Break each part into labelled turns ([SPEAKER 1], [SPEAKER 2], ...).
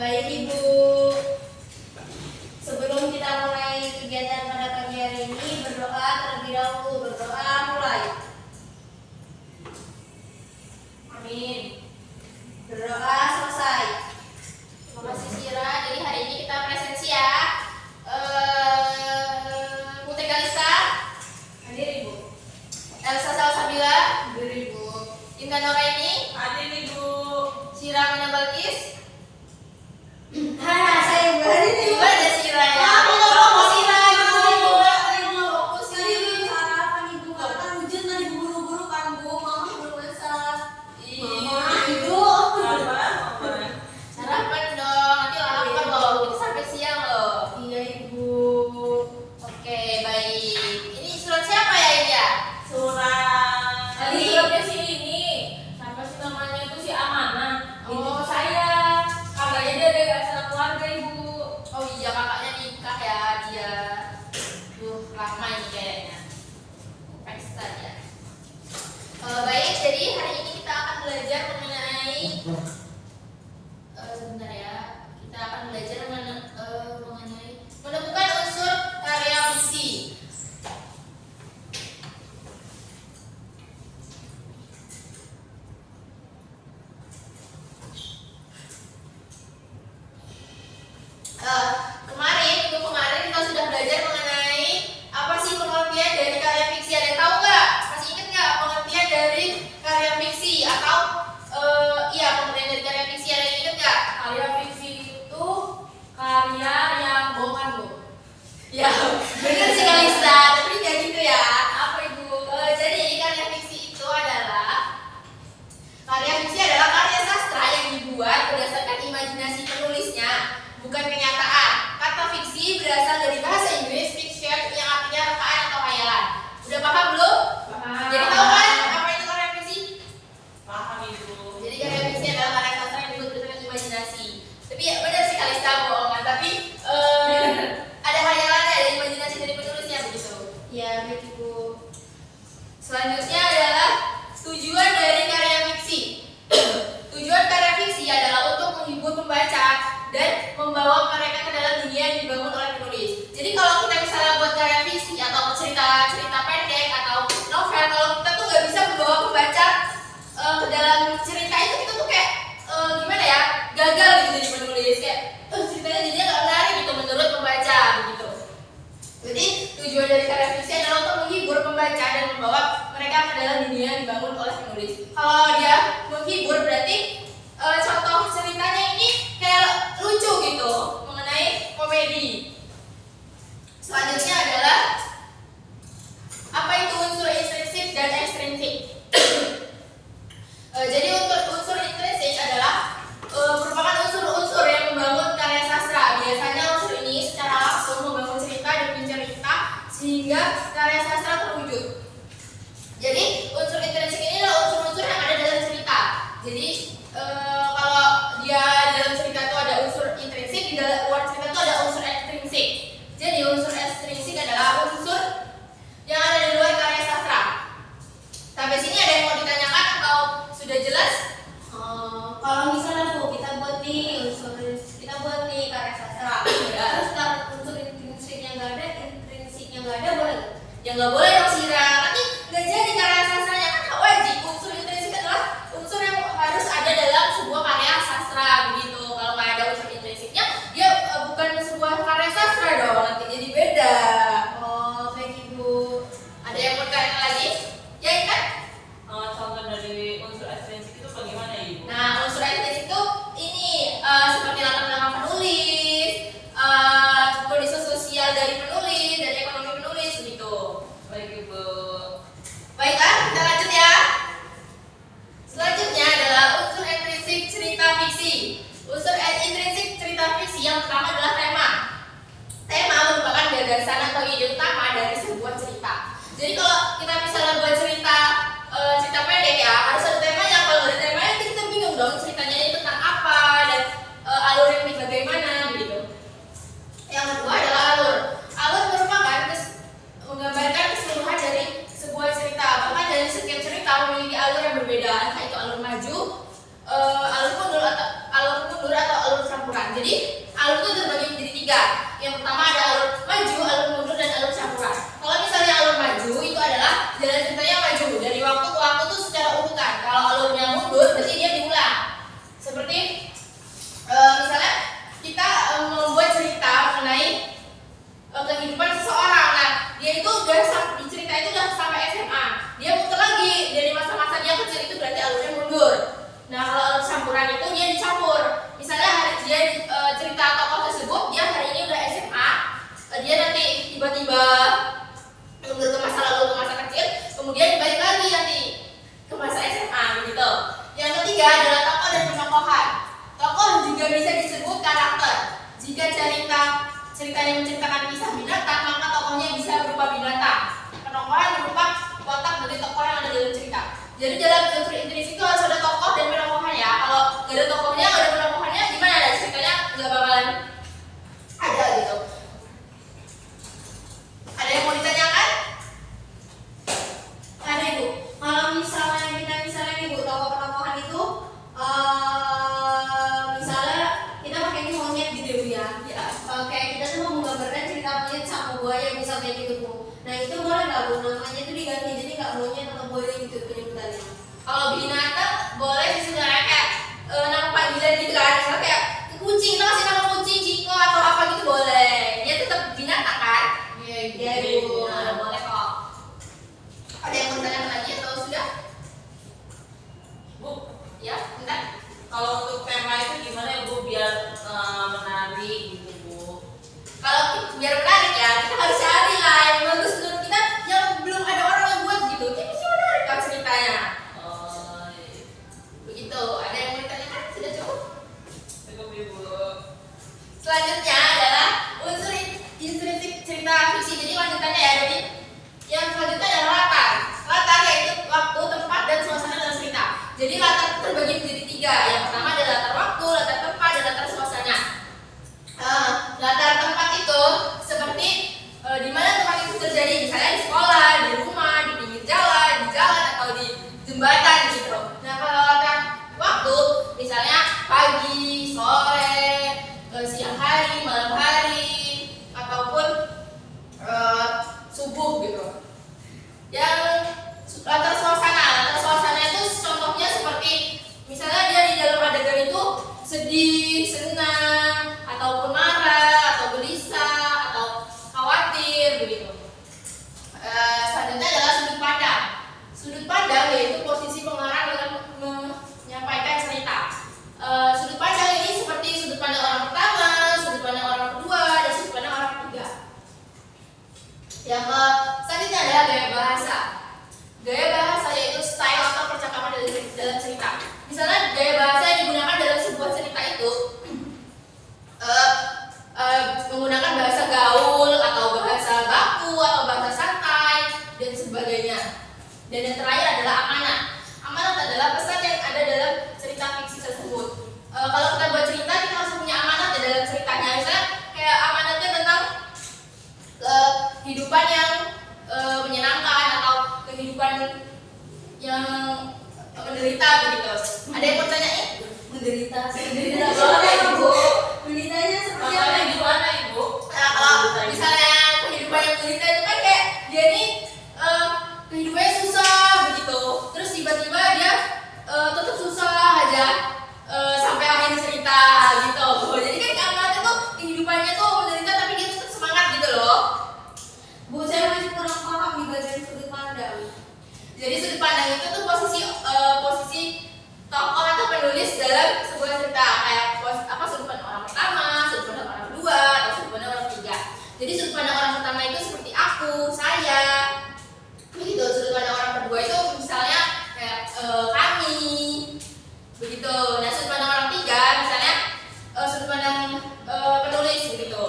[SPEAKER 1] Baik Ibu, sebelum kita mulai kegiatan pada pagi hari ini, berdoa terlebih dahulu. Berdoa mulai. Amin. Berdoa selesai. Terima kasih Sira. Jadi hari ini kita presensi ya. Putri Kalista, hadir Ibu. Elsa Salsabila, hadir Ibu. Intan Noraini, hadir Ibu. Sira Mina Balkis. Saya Ibu hadir Ibu. Ada Sira ya. Fokus Sira Ibu. Fokus Ibu. Sarapan Ibu. Karena hujan tadi buru-buru kan Bu. Mama belum masak. Mama Ibu. Sarapan dong. Nanti lapar loh. Kita sampai siang loh. Iya Ibu. Oke baik. Ini surat siapa ya ini ya? Surat. Tadi suratnya si ini. Siapa sih namanya itu si Amanah. Oh saya. Kakaknya dia dari acara keluarga Ibu. Oh iya kakaknya nikah ya dia. Lama ini kayaknya. Pesta ya. Baik, jadi hari ini kita akan belajar mengenai sebentar ya. Kita akan belajar mengenai menemukan unsur karya fiksi. Minggu kemarin kita sudah belajar mengenai apa sih pengertian dari karya fiksi. Ada yang tahu nggak? Masih ingat nggak pengertian dari karya fiksi? Atau iya pengertian dari karya fiksi ada yang ingat nggak? Karya fiksi itu karya yang bohongan Bu. Ya benar sih Kalista, tapi nggak gitu ya. Apa Ibu? Jadi karya fiksi itu adalah karya sastra yang dibuat berdasarkan imajinasi penulisnya, bukan kenyataan. Kata fiksi berasal dari bahasa Inggris fiction yang artinya rekaan atau khayalan. Udah paham belum? Paham. Jadi tahu kan apa itu karya fiksi? Paham Ibu. Jadi karya fiksi adalah karya sastra yang dibuat berdasarkan imajinasi. Tapi ya benar sih Kalista bohongan, tapi ada khayalannya, ada imajinasi dari penulisnya begitu. Ya baik Ibu. Selanjutnya adalah tujuan dari karya fiksi. Tujuan karya fiksi adalah untuk menghibur pembaca dan membawa mereka ke dalam dunia yang dibangun oleh penulis. Jadi kalau kita misalnya buat karya fiksi atau cerita pendek atau novel, kalau kita tuh nggak bisa membawa pembaca ke dalam cerita itu, kita tuh kayak gimana ya, gagal gitu jadi penulis, kayak ceritanya jadinya nggak menarik gitu menurut pembaca begitu. Jadi tujuan dari karya fiksi adalah untuk menghibur pembaca dan membawa mereka ke dalam dunia yang dibangun oleh penulis. Kalau dia menghibur berarti contoh ceritanya ini kayak lucu gitu, mengenai komedi. Selanjutnya adalah apa itu unsur intrinsik dan ekstrinsik. Jadi unsur intrinsik adalah merupakan unsur-unsur yang membangun karya sastra. Biasanya unsur ini secara langsung membangun cerita demi cerita sehingga karya sastra terwujud. Jadi unsur intrinsik ini adalah unsur-unsur yang ada dalam cerita. Jadi kalau dia dalam cerita itu ada unsur intrinsik, di dalam luar cerita itu ada unsur ekstrinsik. Jadi unsur ekstrinsik adalah unsur yang ada di luar karya sastra. Sampai sini ada yang mau ditanyakan atau sudah jelas? Kalau misalnya Bu, kita buat nih karya sastra, terus unsur intrinsiknya nggak ada, intrinsiknya nggak ada, boleh? Ya nggak boleh dong Sira, nanti nggak jadi karya sastranya, kan nggak wajib. Unsur intrinsik adalah unsur yang harus ada dalam sebuah karya sastra begitu. Kalau nggak ada unsur intrinsiknya, dia bukan sebuah karya sastra dong, nanti jadi beda. Oh baik Ibu. Ada yang mau ditanya lagi? Ya kan?
[SPEAKER 2] Contoh dari unsur ekstrinsik itu bagaimana Ibu?
[SPEAKER 1] Nah unsur ekstrinsik itu ini seperti latar belakang penulis, kondisi sosial dari penulis, dari ekonomi penulis begitu.
[SPEAKER 2] Baik Ibu.
[SPEAKER 1] Baiklah, kita lanjut ya. Selanjutnya adalah unsur intrinsik cerita fiksi. Unsur intrinsik cerita fiksi yang pertama adalah tema. Tema merupakan gagasan atau ide utama dari sebuah cerita. Jadi kalau kita misalnya buat cerita pendek ya, harus ada temanya. Kalau nggak ada temanya kita bingung dong ceritanya ini tentang apa dan alurnya ini bagaimana begitu. Yang kedua adalah alur. Alur merupakan menggambarkan keseluruhan dari sebuah cerita. Bahkan dari setiap cerita memiliki alur yang berbeda, entah itu alur maju, alur mundur atau alur campuran. Jadi dia dicampur. Misalnya cerita tokoh tersebut dia hari ini udah SMA, dia nanti tiba-tiba mundur ke masa lalu ke masa kecil, kemudian balik lagi nanti ke masa SMA begitu. Yang ketiga adalah tokoh dan penokohan. Tokoh juga bisa disebut karakter. Jika ceritanya menceritakan kisah binatang, maka tokohnya bisa berupa binatang. Penokohan berupa watak dari tokoh yang ada dalam cerita. Jadi dalam unsur intrinsik itu harus ada tokoh dan penokohan ya. Kalau nggak ada tokohnya, nggak ada penokohannya, gimana ada ceritanya nggak bakalan ada gitu. Ada yang mau ditanyakan?
[SPEAKER 3] Ada Ibu. Kalau misalnya nih Bu, tokoh penokohan itu misalnya kita pakai ini monyet gitu Bu ya.
[SPEAKER 1] Ya.
[SPEAKER 3] Kayak kita tuh mau menggambarkan cerita monyet sama buaya bisa kayak gitu Bu. Nah itu boleh nggak Bu? Namanya itu diganti jadi nggak monyet atau buaya gitu penyebutannya.
[SPEAKER 1] Kalau binatang boleh sih sebenarnya kayak nama panggilan gitu kan. Misalnya kayak kucing, kita kasih nama kucing, Ciko atau apa gitu boleh. Dia tetap binatang kan?
[SPEAKER 2] Iya,
[SPEAKER 1] Iya Ibu. Nah, boleh kok. Ada yang mau ditanyakan lagi atau sudah?
[SPEAKER 2] Bu,
[SPEAKER 1] Ya, bentar.
[SPEAKER 2] kalau untuk tema itu gimana ya Bu biar menarik gitu Bu?
[SPEAKER 1] Kalau biar menarik ya, kita harus cari lah yang bagus menurut kita yang belum ada orang yang buat gitu. Ini bisa menarik kan ceritanya. Begitu. Ada yang mau ditanyakan? Sudah cukup?
[SPEAKER 2] Cukup Ibu.
[SPEAKER 1] Selanjutnya adalah unsur intrinsik cerita fiksi. Jadi lanjutannya ya, jadi yang selanjutnya adalah latar. Latar yaitu waktu, tempat, dan suasana dalam cerita. Jadi latar terbagi menjadi tiga. Yang pertama adalah latar waktu, latar tempat, dan latar suasana. Latar tempat itu seperti di mana tempat itu terjadi, misalnya di sekolah, di rumah, di pinggir jalan, di jalan atau di jembatan gitu. Nah kalau latar waktu, misalnya pagi, sore, siang hari, malam hari, ataupun subuh gitu. Yang latar suasana itu contohnya seperti misalnya dia di dalam adegan itu sedih, senang, ataupun marah, atau gelisah, atau khawatir begitu. Selanjutnya adalah sudut pandang. Sudut pandang yaitu posisi pengarang dalam menyampaikan cerita. Sudut pandang ini seperti sudut pandang orang pertama, sudut pandang orang kedua, dan sudut pandang orang ketiga. Yang selanjutnya adalah gaya bahasa. Gaya bahasa yaitu style atau percakapan dalam cerita. Misalnya gaya bahasa yang digunakan dalam sebuah cerita itu menggunakan bahasa gaul atau bahasa baku atau bahasa santai dan sebagainya. Dan yang terakhir adalah amanat. Amanat adalah pesan yang ada dalam cerita fiksi tersebut. Kalau kita buat cerita, kita harus punya amanat di dalam ceritanya. Misalnya kayak amanatnya tentang kehidupan yang menyenangkan atau kehidupan yang menderita begitu. Ada yang mau tanyain?
[SPEAKER 3] Menderita
[SPEAKER 1] Boleh, Ibu.
[SPEAKER 3] Beritanya seperti apa?
[SPEAKER 2] Contohnya gimana Ibu?
[SPEAKER 1] Nah, kalau misalnya kehidupan yang menderita itu kan kayak dia ini kehidupannya susah begitu, terus tiba-tiba dia tetap susah aja sampai akhir cerita gitu. Jadi kan amanatnya tuh kehidupannya tuh menderita tapi dia tetap semangat gitu loh.
[SPEAKER 3] Bu, saya masih kurang paham di bagian sudut pandang.
[SPEAKER 1] Jadi sudut pandang itu tuh posisi tokoh atau penulis dalam sebuah cerita, kayak sudut pandang orang pertama, sudut pandang orang kedua, atau sudut pandang orang ketiga. Jadi sudut pandang orang pertama itu seperti aku, saya, begitu. Sudut pandang orang kedua itu misalnya kayak kami, begitu. Nah sudut pandang orang ketiga misalnya sudut pandang penulis begitu.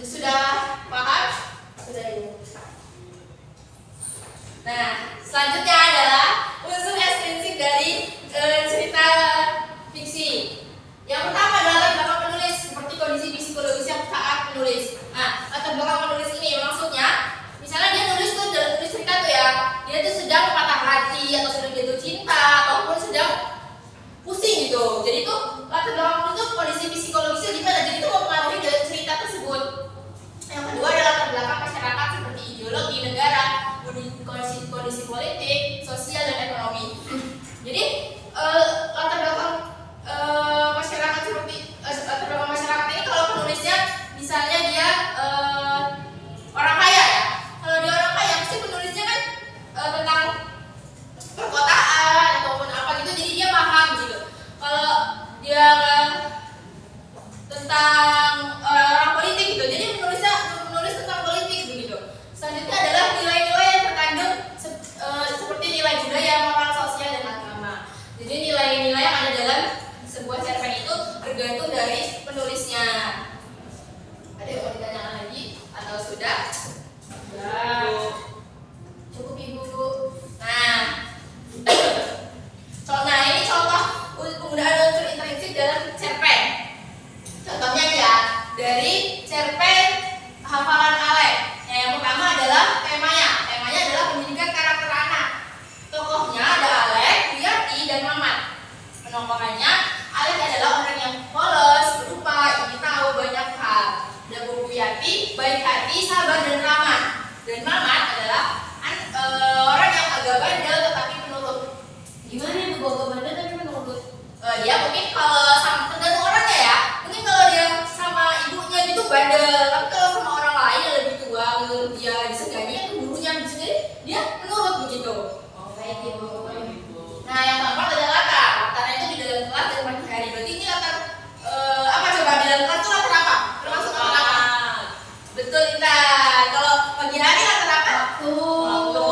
[SPEAKER 1] Sudah paham? Sudah Ibu. Nah, selanjutnya adalah unsur ekstrinsik dari cerita fiksi. Yang pertama adalah latar belakang penulis, seperti kondisi psikologis yang saat menulis. Nah, latar belakang penulis ini maksudnya, misalnya dia nulis tuh dalam tulis cerita tuh ya, dia tuh sedang patah hati atau sedang jatuh cinta ataupun sedang pusing gitu. Jadi tuh latar belakang penulis tuh kondisi psikologisnya gimana? Jadi itu mempengaruhi dalam cerita tersebut. Yang kedua adalah latar belakang masyarakat seperti ideologi negara, kondisi politik, sosial, dan ekonomi. Jadi latar belakang masyarakat seperti latar belakang masyarakat ini kalau penulisnya misalnya dia orang kaya ya. Kalau dia orang kaya pasti penulisnya kan tentang perkotaan ataupun apa gitu, jadi dia paham gitu. tergantung dari penulisnya. Ada yang mau ditanyakan lagi atau sudah? Sudah. Cukup Ibu. Nah, ini contoh penggunaan unsur intrinsik dalam cerpen. Contohnya ya, dari cerpen hafalan Alek. Yang pertama adalah temanya. Temanya adalah pendidikan karakter anak. Tokohnya ada Alek, Wiyati, dan Mamat. Penokohannya, Alek adalah orang yang polos, berupa, ingin tahu banyak hal. Dan Bu Wiyati, baik hati, sabar, dan ramah. Dan Mamat adalah orang yang agak bandel tetapi penurut.
[SPEAKER 3] Gimana itu bawa bandel tapi menurut?
[SPEAKER 1] Dia mungkin kalau sama tergantung orangnya ya. Mungkin kalau dia sama ibunya gitu bandel, tapi kalau sama orang lain yang lebih tua, menurut dia disegani atau gurunya disegani, dia menurut begitu.
[SPEAKER 3] Baik Ibu.
[SPEAKER 1] Nah, yang keempat adalah latar. Latarnya itu di dalam kelas dan pagi hari. Berarti ini latar apa coba di dalam kelas itu latar apa? Termasuk latar apa? Betul Intan. Kalau pagi hari latar apa?
[SPEAKER 3] Waktu.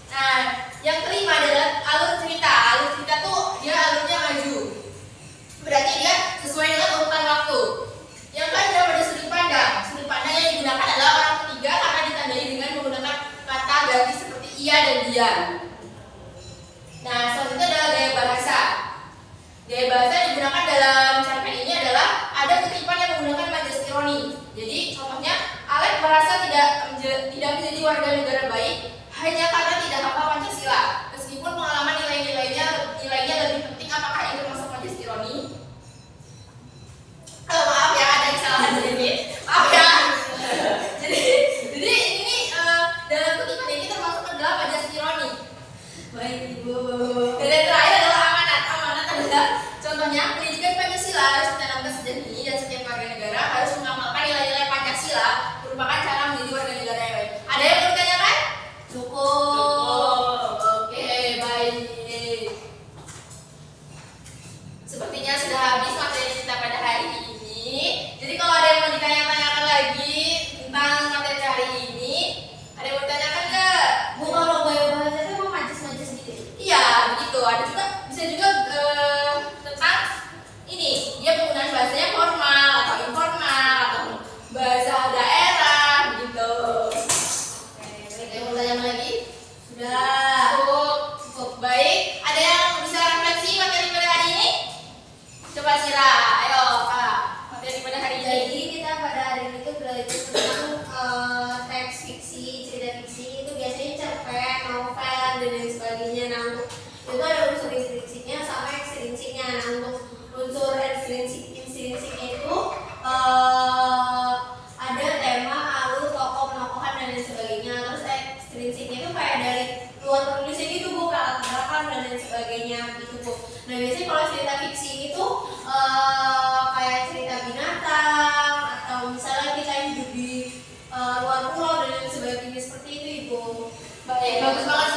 [SPEAKER 1] Nah, yang kelima adalah alur cerita. Alur cerita tuh dia alurnya maju. Berarti dia sesuai dengan urutan waktu. Yang keenam ada sudut pandang. Sudut pandang yang digunakan adalah orang ketiga karena ditandai dengan menggunakan kata ganti seperti iya dan dia. Nah, selanjutnya adalah gaya bahasa. Gaya bahasa yang digunakan dalam cerpen ini adalah ada kutipan yang menggunakan majas ironi. Jadi, contohnya, Alek merasa tidak menjadi warga negara baik hanya karena tidak hafal Pancasila. Meskipun pengalaman nilainya lebih penting, apakah itu termasuk majas ironi? Maaf ya, ada kesalahan sedikit. Maaf ya. Jadi ini dalam kutipan ini termasuk adalah majas ironi.
[SPEAKER 3] Baik Ibu.
[SPEAKER 1] Dan yang terakhir adalah amanat. Amanat adalah contohnya pendidikan Pancasila harus ditanamkan sejak dini dan setiap warga negara harus mengamalkan nilai-nilai Pancasila merupakan cara menjadi warga negara yang baik. Ada yang mau ditanyakan?
[SPEAKER 3] Cukup.
[SPEAKER 1] Oke, baik. Sepertinya sudah habis materi kita pada hari ini. Jadi kalau ada yang mau ditanya-tanyakan lagi tentang materi hari ini, ada yang mau ditanyakan nggak?
[SPEAKER 3] Bu, kalau gaya bahasa itu mau majas-majas gitu?
[SPEAKER 1] Iya, begitu. Ada juga bisa juga tentang ini, dia penggunaan bahasanya formal atau informal atau bahasa daerah begitu. Oke, ada yang mau tanya lagi?
[SPEAKER 3] Sudah.
[SPEAKER 1] Cukup baik. Ada yang bisa refleksi materi pada hari ini? Coba Sira, ayo Kak. Materi pada hari ini.
[SPEAKER 3] Jadi kita pada hari ini tuh belajar tentang teks fiksi, cerita fiksi itu biasanya cerpen, novel dan lain sebagainya. Nah untuk itu ada unsur intrinsiknya sama ekstrinsiknya. Nah untuk unsur intrinsiknya itu ada tema, alur, tokoh, penokohan dan lain sebagainya. Terus ekstrinsiknya itu kayak dari luar penulisnya gitu Bu, latar belakang dan lain sebagainya gitu Bu. Nah biasanya kalau cerita fiksi itu kayak cerita binatang atau misalnya kita hidup di luar pulau dan lain sebagainya seperti itu Ibu.
[SPEAKER 1] Baik, bagus banget